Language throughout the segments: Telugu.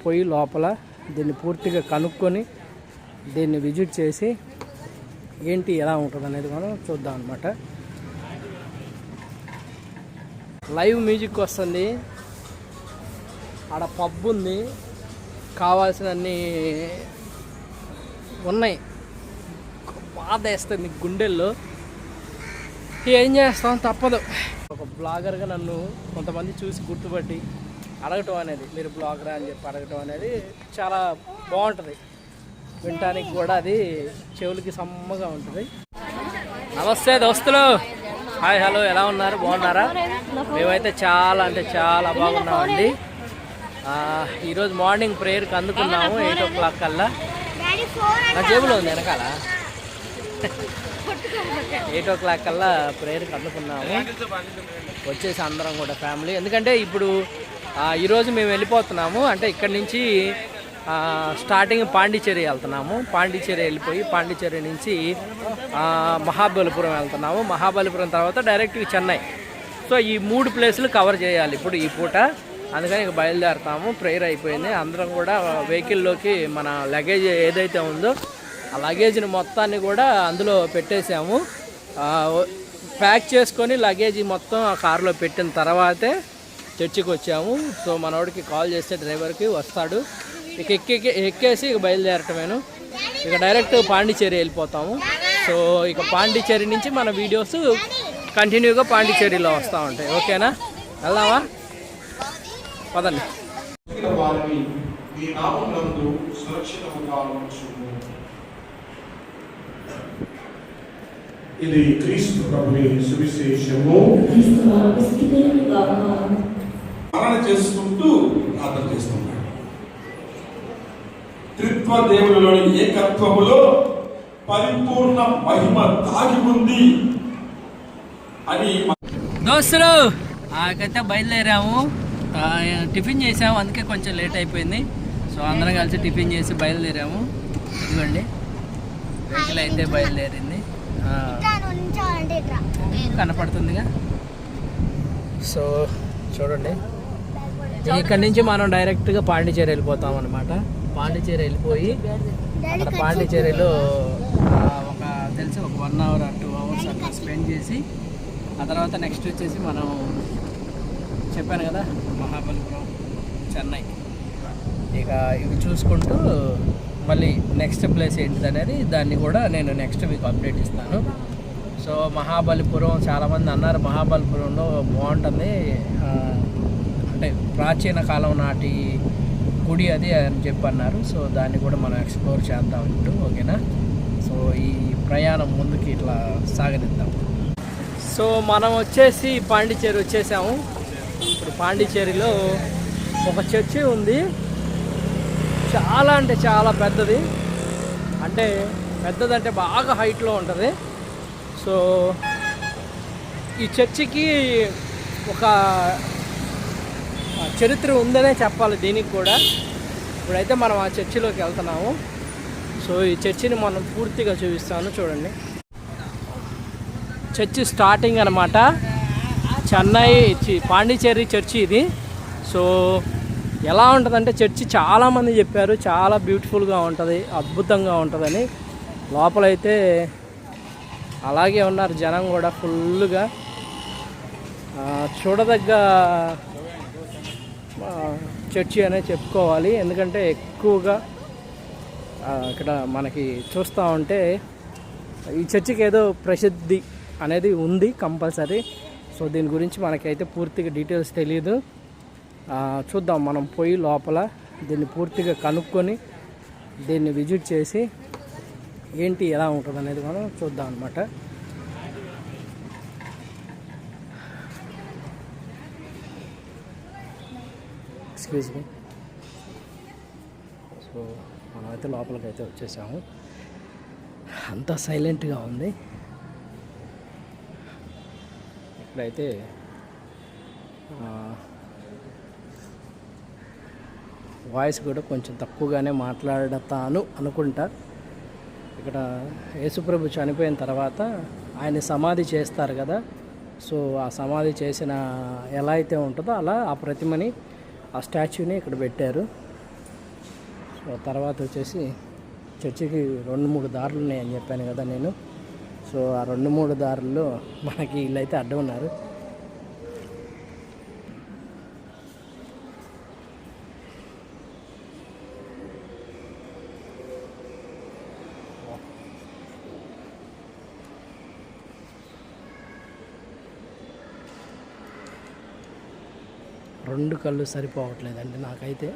పోయి లోపల దీన్ని పూర్తిగా కనుక్కొని దీన్ని విజిట్ చేసి ఏంటి ఎలా ఉంటుంది అనేది మనం చూద్దాం అనమాట. లైవ్ మ్యూజిక్ వస్తుంది, ఆడ పబ్ ఉంది, కావాల్సినన్ని ఉన్నాయి. బాధ వేస్తుంది గుండెల్లో, ఏం చేస్తాం తప్పదు. ఒక బ్లాగర్గా నన్ను కొంతమంది చూసి గుర్తుపట్టి అడగటం అనేది, మీరు బ్లాగరా అని చెప్పి అడగటం అనేది చాలా బాగుంటుంది. వినటానికి కూడా అది చెవులకి సమ్మగా ఉంటుంది. నమస్తే దోస్తులు, హాయ్ హలో, ఎలా ఉన్నారు, బాగున్నారా? మేమైతే చాలా అంటే చాలా బాగున్నామండి. ఈరోజు మార్నింగ్ ప్రేయర్కి అందుకున్నాము 8 o'clock కల్లా. నా జేబులో ఉంది వెనకాల. 8 o'clock కల్లా ప్రేయర్కి అందుకున్నాము. వచ్చేసి అందరం కూడా ఫ్యామిలీ. ఎందుకంటే ఇప్పుడు ఈరోజు మేము వెళ్ళిపోతున్నాము. అంటే ఇక్కడి నుంచి స్టార్టింగ్ పాండిచ్చేరి వెళ్తున్నాము. పాండిచ్చేరి వెళ్ళిపోయి పాండిచ్చేరి నుంచి మహాబలిపురం వెళ్తున్నాము. మహాబలిపురం తర్వాత డైరెక్ట్గా చెన్నై. సో ఈ 3 ప్లేసులు కవర్ చేయాలి ఇప్పుడు ఈ పూట. అందుకని ఇక బయలుదేరుతాము. ప్రేయర్ అయిపోయింది. అందరం కూడా వెహికల్లోకి మన లగేజ్ ఏదైతే ఉందో ఆ లగేజ్ని మొత్తాన్ని కూడా అందులో పెట్టేసాము. ప్యాక్ చేసుకొని లగేజ్ మొత్తం ఆ కారులో పెట్టిన తర్వాతే చర్చికి వచ్చాము. సో మనోడికి కాల్ చేస్తే డ్రైవర్కి వస్తాడు. ఇక ఎక్కేసి ఇక బయలుదేరటమేను. ఇక డైరెక్ట్ పాండిచ్చేరి వెళ్ళిపోతాము. సో ఇక పాండిచ్చేరి నుంచి మన వీడియోస్ కంటిన్యూగా పాండిచ్చేరిలో వస్తూ ఉంటాయి. ఓకేనా, వెళ్దామా, పదండి. ఇది క్రీస్తు ప్రభుని సువిశేషము. ప్రార్థన చేసుకుంటూ ప్రార్థన చేస్తున్నాడు. త్రిత్వ దేవునిలోని ఏకత్వములో పరిపూర్ణ మహిమ దాగి ఉంది అని దోస్తులు ఆకైతే బయలుదేరాము. టిఫిన్ చేసాము, అందుకే కొంచెం లేట్ అయిపోయింది. సో అందరం కలిసి టిఫిన్ చేసి బయలుదేరాము. ఇదిగోండి వెహికల్ అయితే బయలుదేరింది, కనపడుతుందిగా. సో చూడండి, ఇక్కడ నుంచి మనం డైరెక్ట్గా పాండిచ్చేరి వెళ్ళిపోతాం అనమాట. పాండిచ్చేరి వెళ్ళిపోయి అక్కడ పాండిచ్చేరిలో తెలిసి ఒక 1 hour or 2 hours అట్లా స్పెండ్ చేసి ఆ తర్వాత నెక్స్ట్ వచ్చేసి మనం చెప్పాను కదా మహాబలిపురం, చెన్నై. ఇక ఇవి చూసుకుంటూ మళ్ళీ నెక్స్ట్ ప్లేస్ ఏంటిది అనేది దాన్ని కూడా నేను నెక్స్ట్ వీక్ అప్డేట్ ఇస్తాను. సో మహాబలిపురం చాలామంది అన్నారు మహాబలిపురంలో బాగుంటుంది, అంటే ప్రాచీన కాలం నాటి గుడి అది అని చెప్పి అన్నారు. సో దాన్ని కూడా మనం ఎక్స్ప్లోర్ చేద్దాం ఇప్పుడు. ఓకేనా, సో ఈ ప్రయాణం ముందుకి ఇట్లా సాగనిద్దాం. సో మనం వచ్చేసి పాండిచ్చేరి వచ్చేసాము. ఇప్పుడు పాండిచ్చేరిలో ఒక చర్చి ఉంది, చాలా అంటే చాలా పెద్దది. అంటే పెద్దదంటే బాగా హైట్లో ఉంటుంది. సో ఈ చర్చికి ఒక చరిత్ర ఉందనే చెప్పాలి దీనికి కూడా. ఇప్పుడైతే మనం ఆ చర్చిలోకి వెళ్తున్నాము. సో ఈ చర్చిని మనం పూర్తిగా చూపిస్తాను. చూడండి, చర్చి స్టార్టింగ్ అనమాట. చెన్నై పాండిచ్చేరి చర్చి ఇది. సో ఎలా ఉంటుందంటే చర్చి చాలామంది చెప్పారు చాలా బ్యూటిఫుల్గా ఉంటుంది, అద్భుతంగా ఉంటుందని. లోపలైతే అలాగే ఉన్నారు జనం కూడా ఫుల్గా. చూడదగ్గ చర్చి అనే చెప్పుకోవాలి. ఎందుకంటే ఎక్కువగా ఇక్కడ మనకి చూస్తూ ఉంటే ఈ చర్చికి ఏదో ప్రసిద్ధి అనేది ఉంది కంపల్సరీ. సో దీని గురించి మనకైతే పూర్తిగా డీటెయిల్స్ తెలియదు. చూద్దాం, మనం పోయి లోపల దీన్ని పూర్తిగా కనుక్కొని దీన్ని విజిట్ చేసి ఏంటి ఎలా ఉంటుంది అనేది మనం చూద్దాం అన్నమాట. Excuse me. సో మనమైతే లోపలికి అయితే వచ్చేసాము. అంతా సైలెంట్గా ఉంది. ఇక్కడైతే వాయిస్ కూడా కొంచెం తక్కువగానే మాట్లాడతాను అనుకుంటా. ఇక్కడ యేసుప్రభు చనిపోయిన తర్వాత ఆయన సమాధి చేస్తారు కదా. సో ఆ సమాధి చేసిన ఎలా అయితే ఉంటుందో అలా ఆ ప్రతిమని, ఆ స్టాచ్యూని ఇక్కడ పెట్టారు. సో తర్వాత వచ్చేసి చర్చికి 2-3 దారులు ఉన్నాయని చెప్పాను కదా నేను. సో ఆ 2-3 దారుల్లో మనకి వీళ్ళైతే అడ్డం ఉన్నారు. రెండు కళ్ళు సరిపోవట్లేదండి నాకైతే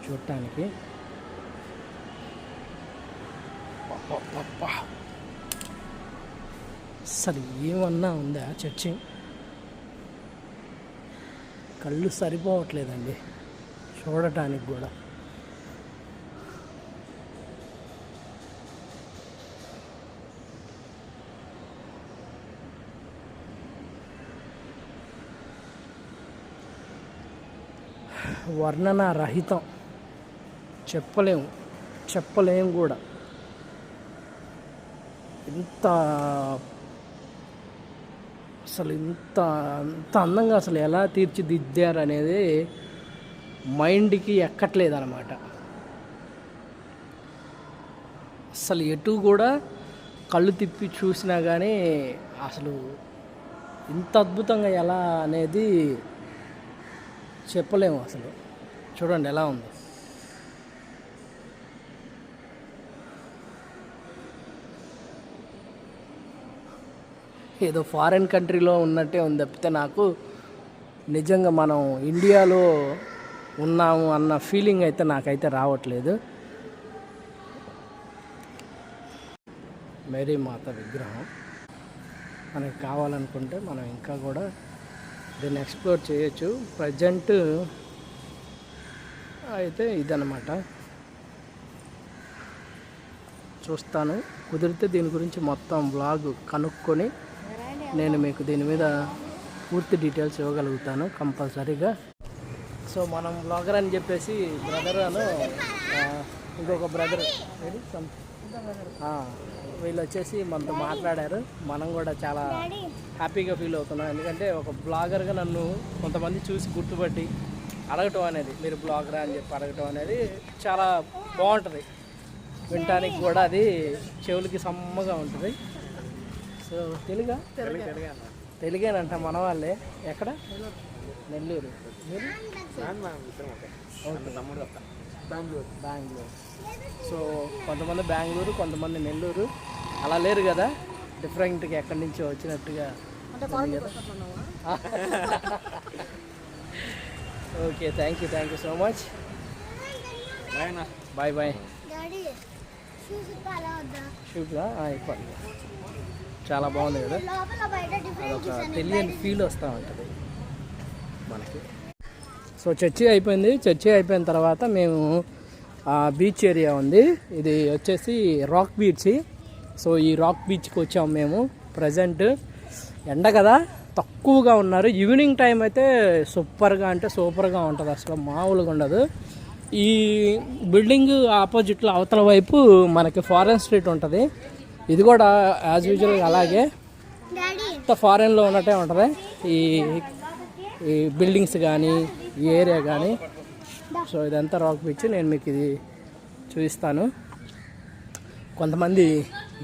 చూడటానికి. అసలు ఏమన్నా ఉందా చర్చి? కళ్ళు సరిపోవట్లేదండి చూడటానికి కూడా. వర్ణనారహితం, చెప్పలేము కూడా. ఇంత అందంగా అసలు ఎలా తీర్చిదిద్దారు అనేది మైండ్కి ఎక్కట్లేదు అనమాట. అసలు ఎటు కూడా కళ్ళు తిప్పి చూసినా కానీ అసలు ఇంత అద్భుతంగా ఎలా అనేది చెప్పలేము అసలు. చూడండి ఎలా ఉందో. ఏదో ఫారిన్ కంట్రీలో ఉన్నట్టే ఉంది తప్పితే నాకు నిజంగా మనం ఇండియాలో ఉన్నాము అన్న ఫీలింగ్ అయితే నాకైతే రావట్లేదు. మేరీ మాత విగ్రహం మనకి కావాలనుకుంటే మనం ఇంకా కూడా దీన్ని ఎక్స్ప్లోర్ చేయొచ్చు. ప్రజెంట్ అయితే ఇదన్నమాట. చూస్తాను, కుదిరితే దీని గురించి మొత్తం వ్లాగ్ కనుక్కొని నేను మీకు దీని మీద పూర్తి డీటెయిల్స్ ఇవ్వగలుగుతాను కంపల్సరీగా. సో మనం బ్లాగర్ అని చెప్పేసి బ్రదర్ అను ఇంకొక బ్రదర్ వీళ్ళు వచ్చేసి మనతో మాట్లాడారు. మనం కూడా చాలా హ్యాపీగా ఫీల్ అవుతున్నాం. ఎందుకంటే ఒక బ్లాగర్గా నన్ను కొంతమంది చూసి గుర్తుపట్టి అడగటం అనేది, మీరు బ్లాగరా అని చెప్పి అడగటం అనేది చాలా బాగుంటుంది. వినటానికి కూడా అది చెవులకి సమ్మగా ఉంటుంది. సో తెలుగేనంట మన వాళ్ళే. ఎక్కడ? నెల్లూరు. మీరు? బెంగళూరు. సో కొంతమంది బెంగళూరు, కొంతమంది నెల్లూరు, అలా లేరు కదా, డిఫరెంట్గా ఎక్కడి నుంచో వచ్చినట్టుగా. Okay, thank you so much. Bye bye. షూట్గా అయిపోయింది. చాలా బాగుంది కదా, అదొక తెలియని ఫీల్ వస్తూ ఉంటుంది మనకి. సో చర్చి అయిపోయింది. చర్చి అయిపోయిన తర్వాత మేము బీచ్ ఏరియా ఉంది, ఇది వచ్చేసి రాక్ బీచ్. సో ఈ రాక్ బీచ్కి వచ్చాము మేము. ప్రజెంట్ ఎండ కదా, తక్కువగా ఉన్నారు. ఈవినింగ్ టైం అయితే సూపర్గా ఉంటుంది, అసలు మామూలుగా ఉండదు. ఈ బిల్డింగ్ ఆపోజిట్లో అవతల వైపు మనకి ఫారెన్ స్ట్రీట్ ఉంటుంది. ఇది కూడా యాజ్ యూజువల్గా అలాగే ఫారెన్లో ఉన్నట్టే ఉంటుంది ఈ బిల్డింగ్స్ కానీ ఈ ఏరియా కానీ. సో ఇదంతా రాక్ బీచ్. నేను మీకు ఇది చూపిస్తాను. కొంతమంది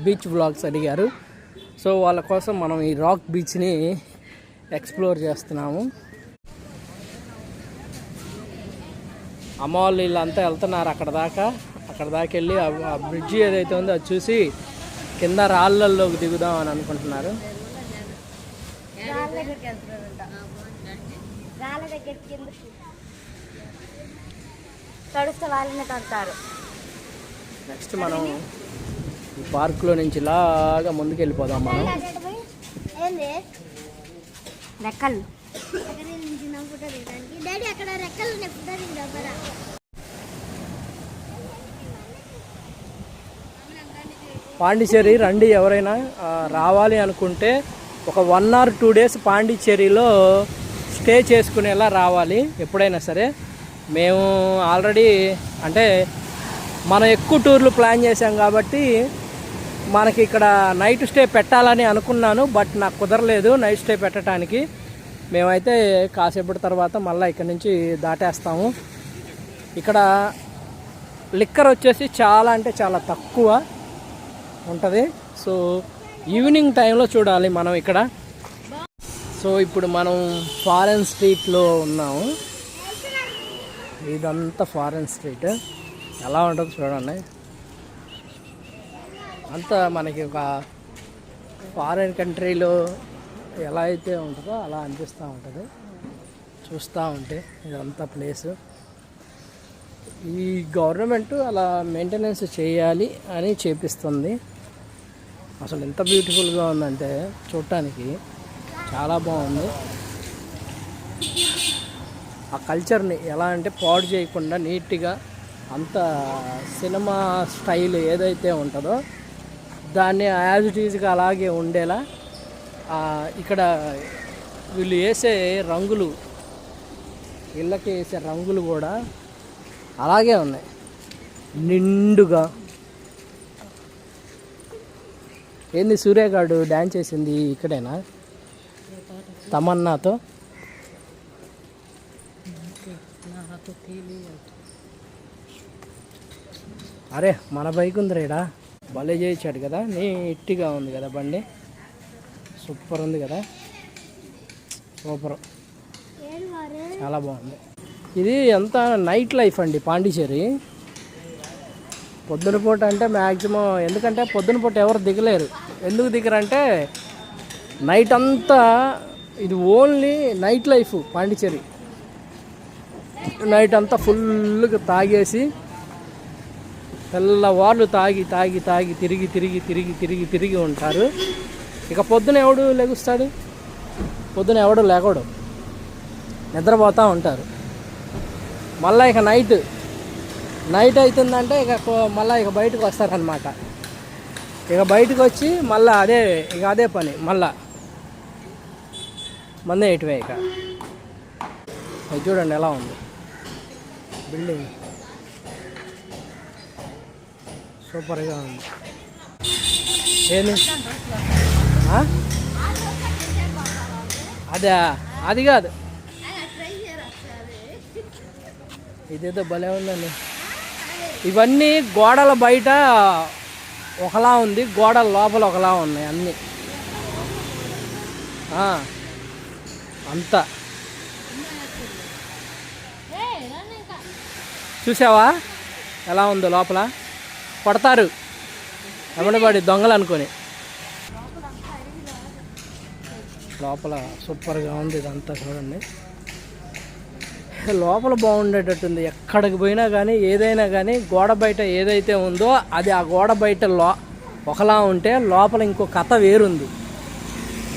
బీచ్ వ్లాగ్స్ అడిగారు, సో వాళ్ళ కోసం మనం ఈ రాక్ బీచ్ని ఎక్స్ప్లోర్ చేస్తున్నాము. అమ్మ వాళ్ళు వీళ్ళంతా వెళ్తున్నారు అక్కడ దాకా వెళ్ళి ఆ బ్రిడ్జి ఏదైతే ఉందో అది చూసి కింద రాళ్ళల్లోకి దిగుదాం అని అనుకుంటున్నారు. నెక్స్ట్ మనం ఈ పార్క్లో నుంచి ఇలాగా ముందుకు వెళ్ళిపోదాం మనం. పాండిచ్చేరి రండి, ఎవరైనా రావాలి అనుకుంటే ఒక 1 or 2 days పాండిచ్చేరిలో స్టే చేసుకునేలా రావాలి ఎప్పుడైనా సరే. మేము ఆల్రెడీ అంటే మనం ఎక్కువ టూర్లు ప్లాన్ చేసాం కాబట్టి మనకి ఇక్కడ నైట్ స్టే పెట్టాలని అనుకున్నాను, బట్ నాకు కుదరలేదు నైట్ స్టే పెట్టడానికి. మేమైతే కాసేపటి తర్వాత మళ్ళీ ఇక్కడ నుంచి దాటేస్తాము. ఇక్కడ లిక్కర్ వచ్చేసి చాలా అంటే చాలా తక్కువ ఉంటుంది. సో ఈవినింగ్ టైంలో చూడాలి మనం ఇక్కడ. సో ఇప్పుడు మనం ఫారెన్ స్ట్రీట్లో ఉన్నాము. ఇదంతా ఫారెన్ స్ట్రీట్. ఎలా ఉంటుందో చూడండి. అంతా మనకి ఒక ఫారెన్ కంట్రీలో ఎలా అయితే ఉంటుందో అలా అనిపిస్తూ ఉంటుంది చూస్తూ ఉంటే. ఇదంతా ప్లేసు ఈ గవర్నమెంట్ అలా మెయింటెనెన్స్ చేయాలి అని చేపిస్తుంది. అసలు ఎంత బ్యూటిఫుల్గా ఉందంటే చూడటానికి చాలా బాగుంది. ఆ కల్చర్ని ఎలా అంటే పాడు చేయకుండా నీట్గా అంత సినిమా స్టైల్ ఏదైతే ఉంటుందో దాన్ని యాజ్ ఇట్ ఈజ్గా అలాగే ఉండేలా ఇక్కడ వీళ్ళు వేసే రంగులు, ఇళ్ళకి వేసే రంగులు కూడా అలాగే ఉన్నాయి నిండుగా. ఏంది సూర్యగాడు డ్యాన్స్ చేసింది ఇక్కడేనా తమన్నాతో? అరే మన బైక్ ఉంది రేడా, భలే చేయించాడు కదా, నీట్గా ఉంది కదా బండి, సూపర్ ఉంది కదా, సూపర్, చాలా బాగుంది. ఇది అంతా నైట్ లైఫ్ అండి పాండిచేరి. పొద్దున పూట అంటే మ్యాక్సిమం, ఎందుకంటే పొద్దున పూట ఎవరు దిగలేరు. ఎందుకు దిగరంటే నైట్ అంతా ఇది only night life Pondicherry. Night అంతా ఫుల్గా తాగేసి తెల్లవాళ్ళు తాగి తాగి తాగి తిరిగి తిరిగి తిరిగి తిరిగి తిరిగి ఉంటారు. ఇక పొద్దున ఎవడు లెగుస్తాడు? పొద్దున ఎవడు లేకడు, నిద్రపోతూ ఉంటారు. మళ్ళీ ఇక నైట్ అవుతుందంటే మళ్ళీ ఇక బయటకు వస్తారనమాట. ఇక బయటకు వచ్చి మళ్ళీ అదే పని, మళ్ళా మందే ఇటువే. ఇక అది చూడండి ఎలా ఉంది బిల్డింగ్, సూపర్గా ఉంది. ఏంది అదే, అది కాదు, ఇదేదో భలే ఉందండి. ఇవన్నీ గోడల బయట ఒకలా ఉంది, గోడల లోపల ఒకలా ఉన్నాయి అన్నీ. అంతా చూసావా ఎలా ఉందో లోపల? పడతారు ఎమ్మడిపడి దొంగలు అనుకొని. లోపల సూపర్గా ఉంది ఇదంతా చూడండి. లోపల బాగుండేటట్టుంది. ఎక్కడికి పోయినా కానీ ఏదైనా కానీ గోడ బయట ఏదైతే ఉందో అది ఆ గోడ బయట ఒకలా ఉంటే లోపల ఇంకో కథ వేరుంది.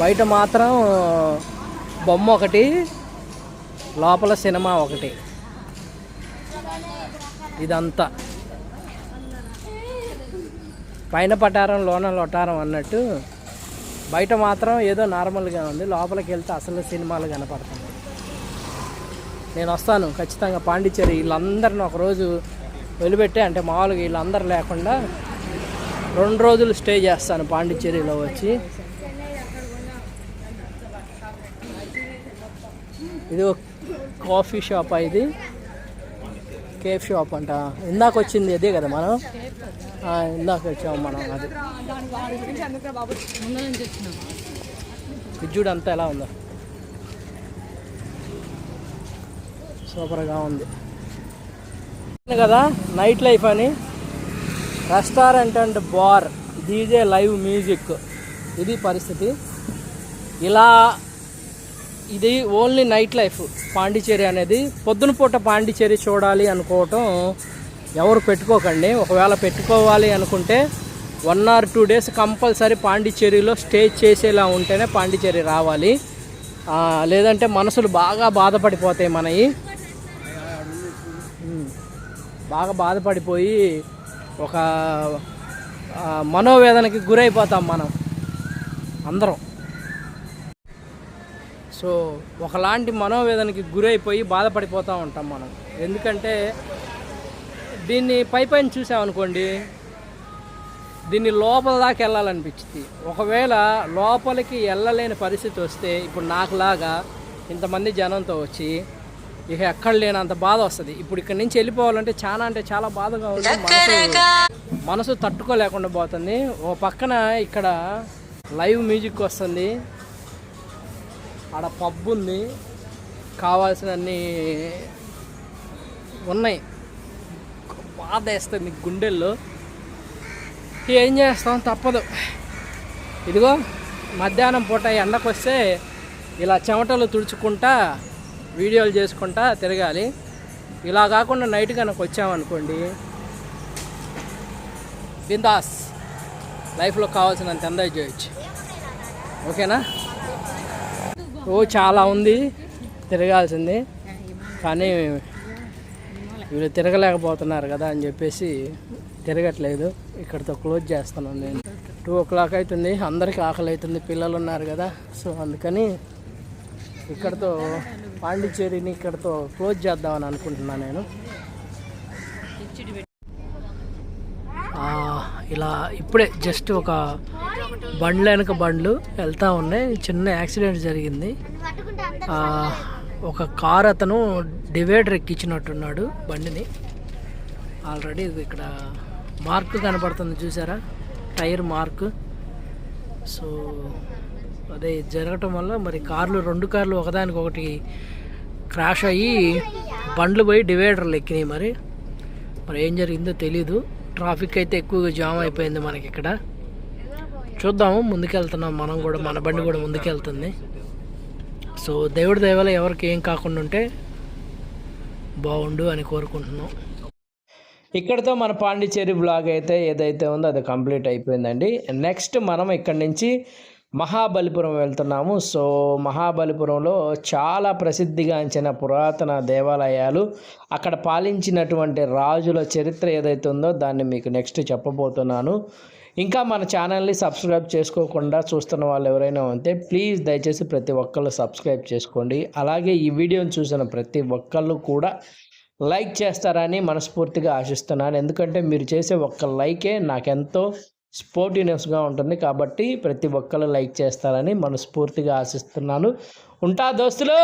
బయట మాత్రం బొమ్మ ఒకటి, లోపల సినిమా ఒకటి. ఇదంతా పైన పటారం లోన లొటారం అన్నట్టు బయట మాత్రం ఏదో నార్మల్గా ఉంది, లోపలికి వెళ్తే అసలు సినిమాలు కనపడుతుంది. నేను వస్తాను ఖచ్చితంగా పాండిచేరి. వీళ్ళందరిని ఒకరోజు వదిలిపెట్టే, అంటే మామూలుగా వీళ్ళందరూ లేకుండా 2 రోజులు స్టే చేస్తాను పాండిచేరిలో వచ్చి. ఇది ఒక కాఫీ షాప్, ఇది కేఫ్ షాప్ అంట. ఇందాక వచ్చింది అదే కదా మనం, ఇందాక వచ్చాము మనం. అది విద్యుడు అంతా ఎలా ఉందో, సూపర్గా ఉంది కదా. నైట్ లైఫ్ అని restaurant and bar, DJ, live music, ఇది పరిస్థితి. ఇది ఓన్లీ నైట్ లైఫ్ పాండిచేరి అనేది. పొద్దున పూట పాండిచేరి చూడాలి అనుకోవటం ఎవరు పెట్టుకోకండి. ఒకవేళ పెట్టుకోవాలి అనుకుంటే 1 or 2 days కంపల్సరీ పాండిచేరిలో స్టే చేసేలా ఉంటేనే పాండిచేరి రావాలి. లేదంటే మనసులు బాగా బాధపడిపోతాయి మనవి. బాగా బాధపడిపోయి ఒక మనోవేదనకి గురైపోతాం మనం అందరం. సో ఒకలాంటి మనోవేదనకి గురైపోయి బాధపడిపోతూ ఉంటాం మనం. ఎందుకంటే దీన్ని పైన చూసామనుకోండి, దీన్ని లోపల దాకా వెళ్ళాలనిపించింది. ఒకవేళ లోపలికి వెళ్ళలేని పరిస్థితి వస్తే, ఇప్పుడు నాకులాగా ఇంతమంది జనంతో వచ్చి ఇక ఎక్కడ లేనంత బాధ వస్తుంది. ఇప్పుడు ఇక్కడ నుంచి వెళ్ళిపోవాలంటే చాలా అంటే చాలా బాధగా ఉంది. మనసు తట్టుకోలేకుండా పోతుంది. ఓ పక్కన ఇక్కడ లైవ్ మ్యూజిక్ వస్తుంది, ఆడ పబ్ ఉంది, కావాల్సినన్ని ఉన్నాయి. బాధ వేస్తుంది గుండెల్లో. ఏం చేస్తాం, తప్పదు. ఇదిగో మధ్యాహ్నం పూట ఎండకు వస్తే ఇలా చెమటలు తుడుచుకుంటా వీడియోలు చేసుకుంటా తిరగాలి. ఇలా కాకుండా నైట్ కనుక వచ్చామనుకోండి, బిందాస్ లైఫ్లో కావాల్సినంత ఎంజాయ్ చేయొచ్చు. ఓకేనా? చాలా ఉంది తిరగాల్సింది, కానీ వీళ్ళు తిరగలేకపోతున్నారు కదా అని చెప్పేసి తిరగట్లేదు. ఇక్కడితో క్లోజ్ చేస్తున్నాను నేను. 2 o'clock అవుతుంది, అందరికీ ఆకలి అవుతుంది, పిల్లలు ఉన్నారు కదా. సో అందుకని ఇక్కడితో పాండిచ్చేరిని ఇక్కడితో క్లోజ్ చేద్దామని అనుకుంటున్నాను నేను. ఇలా ఇప్పుడే జస్ట్ ఒక బండ్లు వెనక బండ్లు వెళ్తూ ఉన్నాయి. చిన్న యాక్సిడెంట్ జరిగింది. ఒక కార్ అతను డివైడర్ ఎక్కించినట్టున్నాడు బండిని. ఆల్రెడీ ఇక్కడ మార్క్ కనపడుతుంది చూసారా, టైర్ మార్క్. సో అదే జరగటం వల్ల మరి 2 కార్లు ఒకదానికొకటి క్రాష్ అయ్యి బండ్లు పోయి డివైడర్లు ఎక్కినాయి. మరి ఏం జరిగిందో తెలీదు. ట్రాఫిక్ అయితే ఎక్కువగా జామ్ అయిపోయింది మనకి ఇక్కడ. చూద్దాము, ముందుకెళ్తున్నాం మనం కూడా, మన బండి కూడా ముందుకెళ్తుంది. సో దేవుడి దయ వల్ల ఎవరికి ఏం కాకుండా ఉంటే బాగుండు అని కోరుకుంటున్నాం. ఇక్కడితో మన పాండిచ్చేరి బ్లాగ్ అయితే ఏదైతే ఉందో అది కంప్లీట్ అయిపోయిందండి. నెక్స్ట్ మనం ఇక్కడి నుంచి మహాబలిపురం వెళ్తున్నాము. సో మహాబలిపురంలో చాలా ప్రసిద్ధిగాంచిన పురాతన దేవాలయాలు, అక్కడ పాలించినటువంటి రాజుల చరిత్ర ఏదైతే ఉందో దాన్ని మీకు నెక్స్ట్ చెప్పబోతున్నాను. ఇంకా మన ఛానల్ని సబ్స్క్రైబ్ చేసుకోకుండా చూస్తున్న వాళ్ళు ఎవరైనా ఉంటే ప్లీజ్ దయచేసి ప్రతి ఒక్కళ్ళు సబ్స్క్రైబ్ చేసుకోండి. అలాగే ఈ వీడియోని చూసిన ప్రతి ఒక్కళ్ళు కూడా లైక్ చేస్తారని మనస్ఫూర్తిగా ఆశిస్తున్నాను. ఎందుకంటే మీరు చేసే ఒక్క లైకే నాకెంతో స్పోర్టివ్నెస్గా ఉంటుంది. కాబట్టి ప్రతి ఒక్కళ్ళు లైక్ చేస్తారని మనస్ఫూర్తిగా ఆశిస్తున్నాను. ఉంటా దోస్తులు.